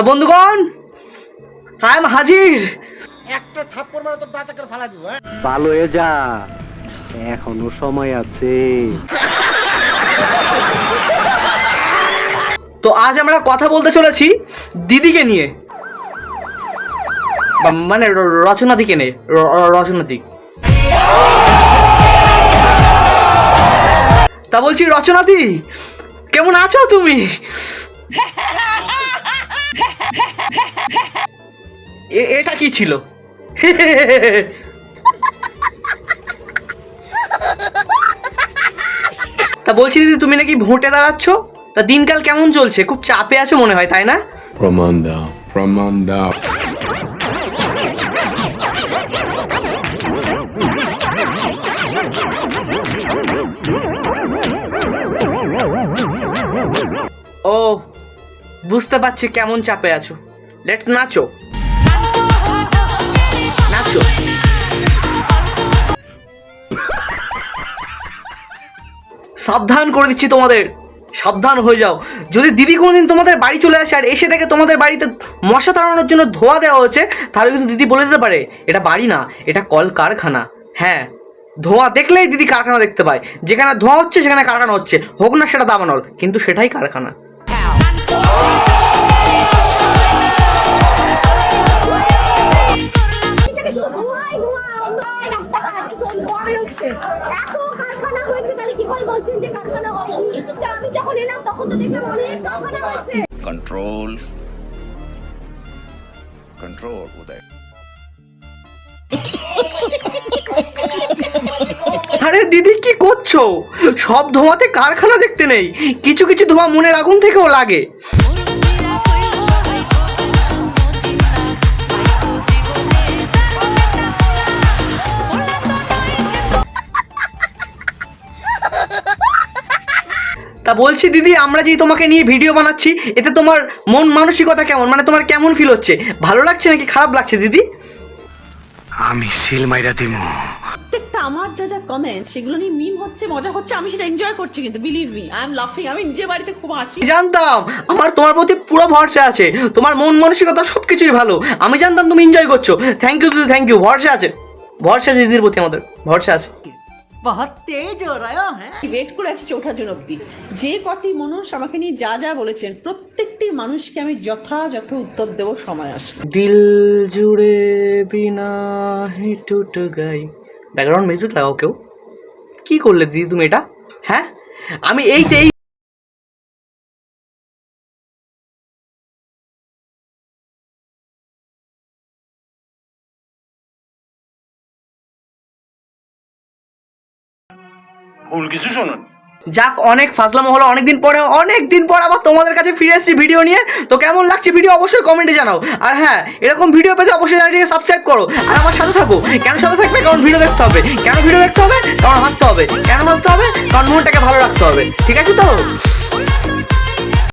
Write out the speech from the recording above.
তো বন্ধুগণ, I am হাজির। একটা থাপ্পড় মারা তোর দাঁতে করে ফালা দিব। ভালো হয়ে যা, এখনো সময় আছে। তো আজ আমরা কথা বলতে চলেছি দিদিকে নিয়ে, মানে রচনাদিকে নিয়ে। রচনাদি, তা বলছি রচনাদি, কেমন আছো তুমি? এটা কি ছিল? তা বলছি দিদি, তুমি নাকি ভোটে দাঁড়াচ্ছ, তা দিনকাল কেমন চলছে? খুব চাপে আছো মনে হয়, তাই না? প্রমাণ দাও, প্রমাণ দাও। ও, বুঝতে পারছি কেমন চাপে আছো। লেটস নাচো, নাচো। সাবধান করে দিচ্ছি তোমাদের, সাবধান হয়ে যাও। যদি দিদি কোনোদিন তোমাদের বাড়ি চলে আসে আর এসে দেখে তোমাদের বাড়িতে মশা তাড়ানোর জন্য ধোঁয়া দেওয়া হচ্ছে, তাহলে কিন্তু দিদি বলে দিতে পারে এটা বাড়ি না, এটা কল কারখানা। হ্যাঁ, ধোঁয়া দেখলেই দিদি কারখানা দেখতে পায়। যেখানে ধোঁয়া হচ্ছে সেখানে কারখানা হচ্ছে, হোক না সেটা দাবানল, কিন্তু সেটাই কারখানা। कंट्रोल कंट्रोल उदय। আরে দিদি কি করছো? সব ধোঁয়াতে কারখানা দেখতে নেই, কিছু কিছু ধোঁয়া মনের আগুন থেকেও লাগে। তা বলছি দিদি, আমরা যে তোমাকে নিয়ে ভিডিও বানাচ্ছি, এতে তোমার মন মানসিকতা কেমন? মানে তোমার কেমন ফিল হচ্ছে? ভালো লাগছে নাকি খারাপ লাগছে দিদি? আমি সিল মাইরা দিমু। প্রত্যেকটা আমার যা যা কমেন্ট, সেগুলো নিয়ে মিম হচ্ছে, মজা হচ্ছে, আমি সেটা এনজয় করছি। কিন্তু বিলিভ মি, আই এম লাফিং। আমি নিজে বাড়িতে খুব হাসি। জানতাম আমার তোমার প্রতি পুরো ভরসা আছে, তোমার মন মানসিকতা সবকিছুই ভালো। আমি জানতাম তুমি এনজয় করছো। থ্যাংক ইউ দিদি, থ্যাংক ইউ। ভরসা আছে, ভরসা আছে দিদির প্রতি, আমাদের ভরসা আছে। বহুত তেজ হো রহা হ্যাঁ। ওয়েট করে আছি চৌঠা জন অব্দি। যে কটি মানুষ আমাকে নিয়ে যা যা বলেছেন, প্রত্যেকটি মানুষকে আমি যথাযথ উত্তর দেবো সময় আসলে। দিল জুড়ে বিনা হি টুট গাই। ব্যাকগ্রাউন্ড মিউজিক লাগাও কেউ। কি করলে দিদি তুমি এটা? হ্যাঁ, আমি এই ভুল কিছু শোনেন। যাক, অনেক ফাজলামো হলো। অনেকদিন পর আবার তোমাদের কাছে ফিরে এসেছি ভিডিও নিয়ে। তো কেমন লাগছে ভিডিও অবশ্যই কমেন্টে জানাও। আর হ্যাঁ, এরকম ভিডিও পেতে অবশ্যই চ্যানেলটিকে সাবস্ক্রাইব করো আর আমার সাথে থাকো। কেন সাথে থাকবে? কারণ ভিডিও দেখতে হবে। কেন ভিডিও দেখতে হবে? কারণ হাসতে হবে। কেন হাসতে হবে? কারণ মনটাকে ভালো রাখতে হবে। ঠিক আছে তো?